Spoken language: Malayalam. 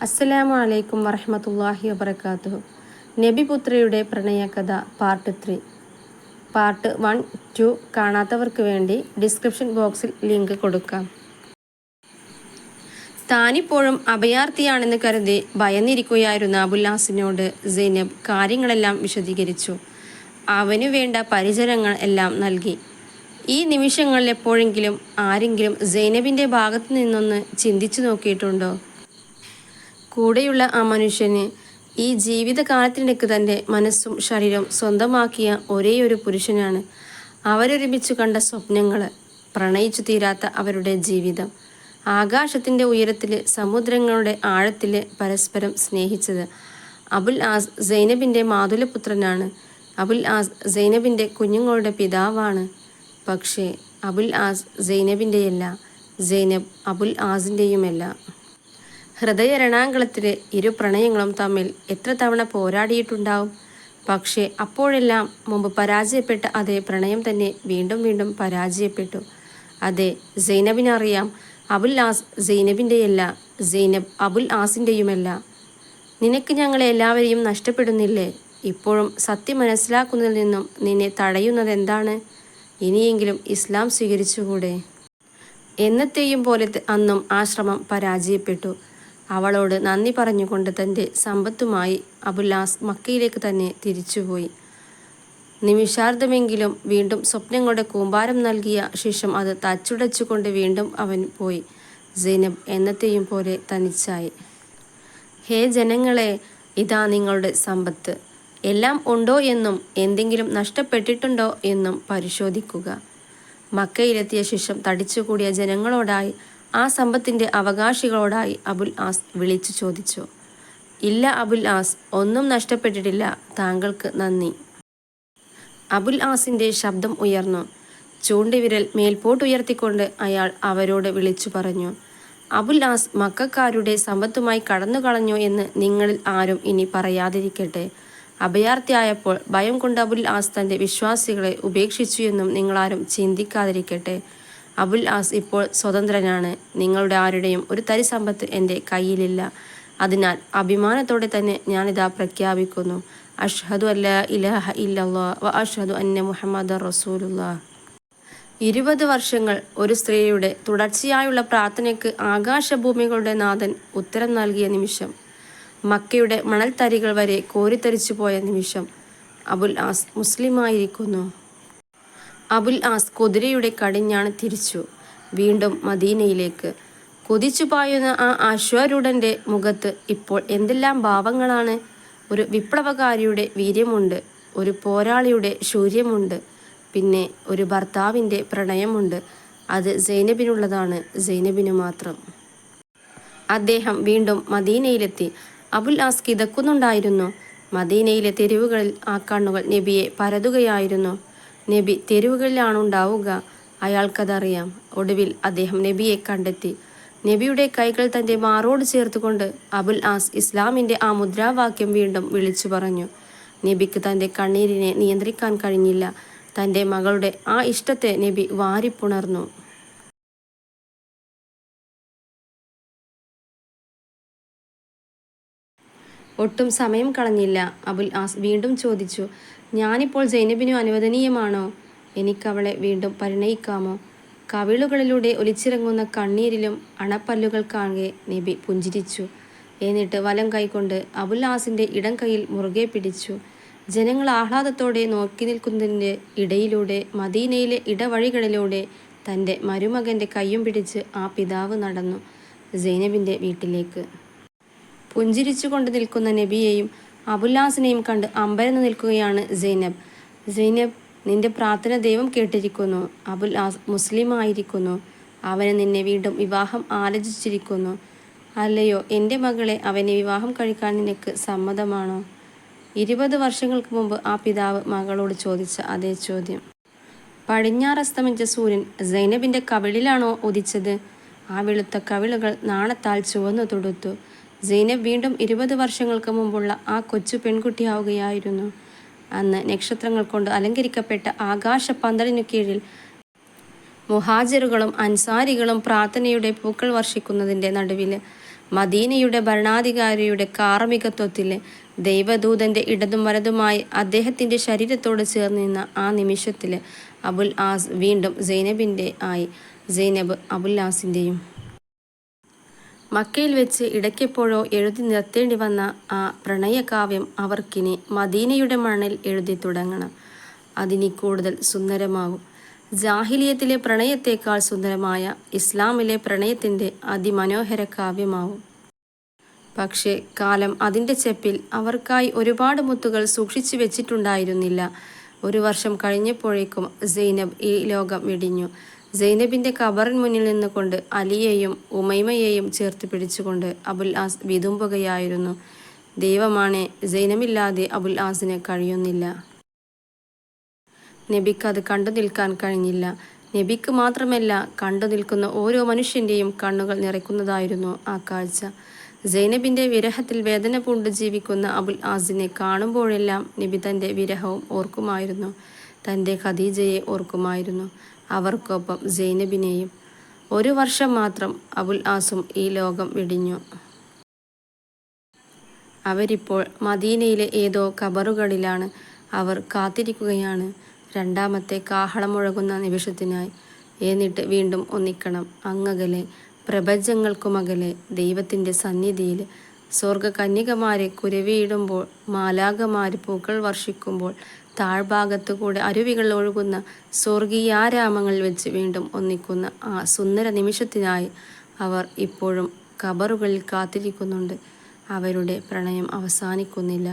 അസ്സലാമു അലൈക്കും വറഹ്മത്തുള്ളാഹി വബറകാതുഹു. നബിപുത്രയുടെ പ്രണയകഥ പാർട്ട് 3. പാർട്ട് 1, 2 കാണാത്തവർക്ക് വേണ്ടി ഡിസ്ക്രിപ്ഷൻ ബോക്സിൽ ലിങ്ക് കൊടുക്കാം. താനിപ്പോഴും അഭയാർത്ഥിയാണെന്ന് കരുതി ഭയന്നിരിക്കുകയായിരുന്ന അബുൽ ആസിനോട് സൈനബ് കാര്യങ്ങളെല്ലാം വിശദീകരിച്ചു. അവനു വേണ്ട പരിചരണങ്ങൾ എല്ലാം നൽകി. ഈ നിമിഷങ്ങളിൽ എപ്പോഴെങ്കിലും ആരെങ്കിലും സൈനബിൻ്റെ ഭാഗത്തു നിന്നൊന്ന് ചിന്തിച്ചു നോക്കിയിട്ടുണ്ടോ? കൂടെയുള്ള ആ മനുഷ്യന് ഈ ജീവിതകാലത്തിനിടയ്ക്ക് തൻ്റെ മനസ്സും ശരീരവും സ്വന്തമാക്കിയ ഒരേയൊരു പുരുഷനാണ്. അവരൊരുമിച്ചു കണ്ട സ്വപ്നങ്ങൾ, പ്രണയിച്ചു തീരാത്ത അവരുടെ ജീവിതം, ആകാശത്തിൻ്റെ ഉയരത്തിൽ സമുദ്രങ്ങളുടെ ആഴത്തിൽ പരസ്പരം സ്നേഹിച്ചത്. അബുൽ ആസ് സൈനബിൻ്റെ മാതുലപുത്രനാണ്. അബുൽ ആസ് സൈനബിൻ്റെ കുഞ്ഞുങ്ങളുടെ പിതാവാണ്. പക്ഷേ അബുൽ ആസ് സൈനബിൻ്റെയല്ല, സൈനബ് അബുൽ ആസിൻ്റെയുമല്ല. ഹൃദയരണാങ്കളത്തിൽ ഇരു പ്രണയങ്ങളും തമ്മിൽ എത്ര തവണ പോരാടിയിട്ടുണ്ടാവും. പക്ഷേ അപ്പോഴെല്ലാം മുമ്പ് പരാജയപ്പെട്ട അതേ പ്രണയം തന്നെ വീണ്ടും വീണ്ടും പരാജയപ്പെട്ടു. അതെ, സൈനബിനറിയാം, അബുൽ ആസ് സൈനബിൻ്റെയല്ല, സൈനബ് അബുൽ ആസിൻ്റെയുമല്ല. നിനക്ക് ഞങ്ങളെ എല്ലാവരെയും നഷ്ടപ്പെടുന്നില്ലേ? ഇപ്പോഴും സത്യം മനസ്സിലാക്കുന്നതിൽ നിന്നും നിന്നെ തടയുന്നത് എന്താണ്? ഇനിയെങ്കിലും ഇസ്ലാം സ്വീകരിച്ചുകൂടെ? എന്നത്തെയും പോലെ അന്നും ആ ശ്രമം പരാജയപ്പെട്ടു. അവളോട് നന്ദി പറഞ്ഞുകൊണ്ട് തൻ്റെ സമ്പത്തുമായി അബുൽ ആസ് മക്കയിലേക്ക് തന്നെ തിരിച്ചുപോയി. നിമിഷാർദ്ധമെങ്കിലും വീണ്ടും സ്വപ്നങ്ങളുടെ കൂമ്പാരം നൽകിയ ശേഷം അത് തച്ചുടച്ചുകൊണ്ട് വീണ്ടും അവൻ പോയി. സൈനബ് എന്നത്തെയും പോലെ തനിച്ചായി. ഹേ ജനങ്ങളെ, ഇതാ നിങ്ങളുടെ സമ്പത്ത്. എല്ലാം ഉണ്ടോ എന്നും എന്തെങ്കിലും നഷ്ടപ്പെട്ടിട്ടുണ്ടോ എന്നും പരിശോധിക്കുക. മക്കയിലെത്തിയ ശേഷം തടിച്ചുകൂടിയ ജനങ്ങളോടായി, ആ സമ്പത്തിൻ്റെ അവകാശികളോടായി അബുൽ ആസ് വിളിച്ചു ചോദിച്ചു. ഇല്ല അബുൽ ആസ്, ഒന്നും നഷ്ടപ്പെട്ടിട്ടില്ല, താങ്കൾക്ക് നന്ദി. അബുൽ ആസിൻ്റെ ശബ്ദം ഉയർന്നു. ചൂണ്ടുവിരൽ മേൽപോട്ടുയർത്തിക്കൊണ്ട് അയാൾ അവരോട് വിളിച്ചു പറഞ്ഞു. അബുൽ ആസ് മക്കക്കാരുടെ സമ്പത്തുമായി കടന്നു കളഞ്ഞു എന്ന് നിങ്ങളിൽ ആരും ഇനി പറയാതിരിക്കട്ടെ. അഭയാർത്ഥിയായപ്പോൾ ഭയം കൊണ്ട് അബുൽ ആസ് തൻ്റെ വിശ്വാസികളെ ഉപേക്ഷിച്ചു എന്നും നിങ്ങളാരും ചിന്തിക്കാതിരിക്കട്ടെ. അബുൽ ആസ് ഇപ്പോൾ സ്വതന്ത്രനാണ്. നിങ്ങളുടെ ആരുടെയും ഒരു തരി സമ്പത്ത് എൻ്റെ കയ്യിലില്ല. അതിനാൽ അഭിമാനത്തോടെ തന്നെ ഞാനിതാ പ്രഖ്യാപിക്കുന്നു, അഷ്ഹദു അല്ലാ ഇലാഹ ഇല്ലല്ലാഹ് വ അഷ്ഹദു അന്ന മുഹമ്മദ റസൂലുള്ളാഹ്. 20 വർഷങ്ങൾ ഒരു സ്ത്രീയുടെ തുടർച്ചയായുള്ള പ്രാർത്ഥനയ്ക്ക് ആകാശഭൂമികളുടെ നാഥൻ ഉത്തരം നൽകിയ നിമിഷം, മക്കയുടെ മണൽത്തരികൾ വരെ കോരിത്തരിച്ചു പോയ നിമിഷം, അബുൽ ആസ് മുസ്ലിമായിരിക്കുന്നു. അബുൽ ആസ് കുതിരയുടെ കടിഞ്ഞാണ് തിരിച്ചു. വീണ്ടും മദീനയിലേക്ക് കുതിച്ചു പായുന്ന ആ അശ്വാരൂഢൻ്റെ മുഖത്ത് ഇപ്പോൾ എന്തെല്ലാം ഭാവങ്ങളാണ്! ഒരു വിപ്ലവകാരിയുടെ വീര്യമുണ്ട്, ഒരു പോരാളിയുടെ ശൗര്യമുണ്ട്, പിന്നെ ഒരു ഭർത്താവിൻ്റെ പ്രണയമുണ്ട്. അത് സൈനബിനുള്ളതാണ്, സൈനബിന് മാത്രം. അദ്ദേഹം വീണ്ടും മദീനയിലെത്തി. അബുൽ ആസ് കിതക്കുന്നുണ്ടായിരുന്നു. മദീനയിലെ തെരുവുകളിൽ ആ കണ്ണുകൾ നബിയെ പരതുകയായിരുന്നു. നബി തെരുവുകളിലാണുണ്ടാവുക, അയാൾക്കതറിയാം. ഒടുവിൽ അദ്ദേഹം നബിയെ കണ്ടെത്തി. നബിയുടെ കൈകൾ തൻ്റെ മാറോട് ചേർത്തുകൊണ്ട് അബുൽ ആസ് ഇസ്ലാമിൻ്റെ ആ മുദ്രാവാക്യം വീണ്ടും വിളിച്ചു പറഞ്ഞു. നബിക്ക് തൻ്റെ കണ്ണീരിനെ നിയന്ത്രിക്കാൻ കഴിഞ്ഞില്ല. തൻ്റെ മകളുടെ ആ ഇഷ്ടത്തെ നബി വാരിപ്പുണർന്നു. ഒട്ടും സമയം കളഞ്ഞില്ല. അബുൽ ആസ് വീണ്ടും ചോദിച്ചു, ഞാനിപ്പോൾ സൈനബിനു അനുവദനീയമാണോ? എനിക്കവളെ വീണ്ടും പരിണയിക്കാമോ? കവിളുകളിലൂടെ ഒലിച്ചിറങ്ങുന്ന കണ്ണീരിലും അണപ്പല്ലുകൾ കാണെ നബി പുഞ്ചിരിച്ചു. എന്നിട്ട് വലം കൈകൊണ്ട് അബുൽ ആസിൻ്റെ ഇടം കൈയിൽ മുറുകെ പിടിച്ചു. ജനങ്ങൾ ആഹ്ലാദത്തോടെ നോക്കി നിൽക്കുന്നതിൻ്റെ ഇടയിലൂടെ മദീനയിലെ ഇടവഴികളിലൂടെ തൻ്റെ മരുമകൻ്റെ കയ്യും പിടിച്ച് ആ പിതാവ് നടന്നു സൈനബിൻ്റെ വീട്ടിലേക്ക്. പുഞ്ചിരിച്ചുകൊണ്ട് നിൽക്കുന്ന നബിയെയും അബുൽ ആസിനെയും കണ്ട് അമ്പരന്ന് നിൽക്കുകയാണ് സൈനബ്. സൈനബ്, നിന്റെ പ്രാർത്ഥന ദൈവം കേട്ടിരിക്കുന്നു. അബുൽ ആസ് മുസ്ലിമായിരിക്കുന്നു. അവന് നിന്നെ വീണ്ടും വിവാഹം ആലോചിച്ചിരിക്കുന്നു. അല്ലയോ എൻ്റെ മകളെ, അവനെ വിവാഹം കഴിക്കാൻ നിനക്ക് സമ്മതമാണോ? 20 വർഷങ്ങൾക്ക് മുമ്പ് ആ പിതാവ് മകളോട് ചോദിച്ച അതേ ചോദ്യം. പടിഞ്ഞാറസ്തമിച്ച സൂര്യൻ സൈനബിൻ്റെ കവിളിലാണോ ഉദിച്ചത്? ആ വെളുത്ത കവിളുകൾ നാണത്താൽ ചുവന്നു തുടുത്തു. സൈനബ് വീണ്ടും 20 വർഷങ്ങൾക്ക് മുമ്പുള്ള ആ കൊച്ചു പെൺകുട്ടിയാവുകയായിരുന്നു. അന്ന് നക്ഷത്രങ്ങൾ കൊണ്ട് അലങ്കരിക്കപ്പെട്ട ആകാശ പന്തലിനു കീഴിൽ മുഹാജിറുകളും അൻസാരികളും പ്രാർത്ഥനയുടെ പൂക്കൾ വർഷിക്കുന്നതിൻ്റെ നടുവിൽ മദീനയുടെ ഭരണാധികാരിയുടെ കാർമ്മികത്വത്തിൽ ദൈവദൂതൻ്റെ ഇടതും വലതുമായി അദ്ദേഹത്തിൻ്റെ ശരീരത്തോട് ചേർന്ന് നിന്ന ആ നിമിഷത്തിൽ അബുൽ ആസ് വീണ്ടും സൈനബിൻ്റെ ആയി. സൈനബ് അബുൽ ആസിൻ്റെയും. മക്കയിൽ വെച്ച് ഇടയ്ക്കെപ്പോഴോ എഴുതി നിർത്തേണ്ടി വന്ന ആ പ്രണയകാവ്യം അവർക്കിനി മദീനയുടെ മണ്ണിൽ എഴുതി തുടങ്ങണം. അതിനി കൂടുതൽ സുന്ദരമാകും. ജാഹിലിയത്തിലെ പ്രണയത്തേക്കാൾ സുന്ദരമായ ഇസ്ലാമിലെ പ്രണയത്തിൻ്റെ അതിമനോഹര കാവ്യമാവും. പക്ഷേ കാലം അതിൻ്റെ ചെപ്പിൽ അവർക്കായി ഒരുപാട് മുത്തുകൾ സൂക്ഷിച്ചു വെച്ചിട്ടുണ്ടായിരുന്നില്ല. 1 വർഷം കഴിഞ്ഞപ്പോഴേക്കും സൈനബ് ഈ ലോകം വെടിഞ്ഞു. സൈനബിൻ്റെ ഖബറിന് മുന്നിൽ നിന്നുകൊണ്ട് അലിയെയും ഉമൈമയെയും ചേർത്ത് പിടിച്ചുകൊണ്ട് അബുൽ ആസ് വിതുമ്പുകയായിരുന്നു. ദൈവമാണേ, സൈനബില്ലാതെ അബുൽ ആസിന് കഴിയുന്നില്ല. നബിക്ക് അത് കണ്ടു നിൽക്കാൻ കഴിഞ്ഞില്ല. നബിക്ക് മാത്രമല്ല, കണ്ടു നിൽക്കുന്ന ഓരോ മനുഷ്യൻ്റെയും കണ്ണുകൾ നിറയ്ക്കുന്നതായിരുന്നു ആ കാഴ്ച. സൈനബിൻ്റെ വിരഹത്തിൽ വേദന പൂണ്ട് ജീവിക്കുന്ന അബുൽ ആസിനെ കാണുമ്പോഴെല്ലാം നബി തൻ്റെ വിരഹവും ഓർക്കുമായിരുന്നു. തൻ്റെ ഖദീജയെ ഓർക്കുമായിരുന്നു, അവർക്കൊപ്പം സൈനബിനെയും. 1 വർഷം മാത്രം അബുൽ ആസും ഈ ലോകം വെടിഞ്ഞു. അവരിപ്പോൾ മദീനയിലെ ഏതോ ഖബറുകളിലാണ്. അവർ കാത്തിരിക്കുകയാണ് രണ്ടാമത്തെ കാഹളം മുഴങ്ങുന്ന നിമിഷത്തിനായി. എന്നിട്ട് വീണ്ടും ഒന്നിക്കണം, അങ്ങകലെ, പ്രപഞ്ചങ്ങൾക്കുമകലെ, ദൈവത്തിൻ്റെ സന്നിധിയിൽ. സ്വർഗകന്യകമാരെ കുരവിയിടുമ്പോൾ, മാലാഖമാർ പൂക്കൾ വർഷിക്കുമ്പോൾ, താഴ്ഭാഗത്തു കൂടെ അരുവികൾ ഒഴുകുന്ന സ്വർഗീയാരാമങ്ങളിൽ വെച്ച് വീണ്ടും ഒന്നിക്കുന്ന ആ സുന്ദര നിമിഷത്തിനായി അവർ ഇപ്പോഴും ഖബറുകളിൽ കാത്തിരിക്കുന്നുണ്ട്. അവരുടെ പ്രണയം അവസാനിക്കുന്നില്ല.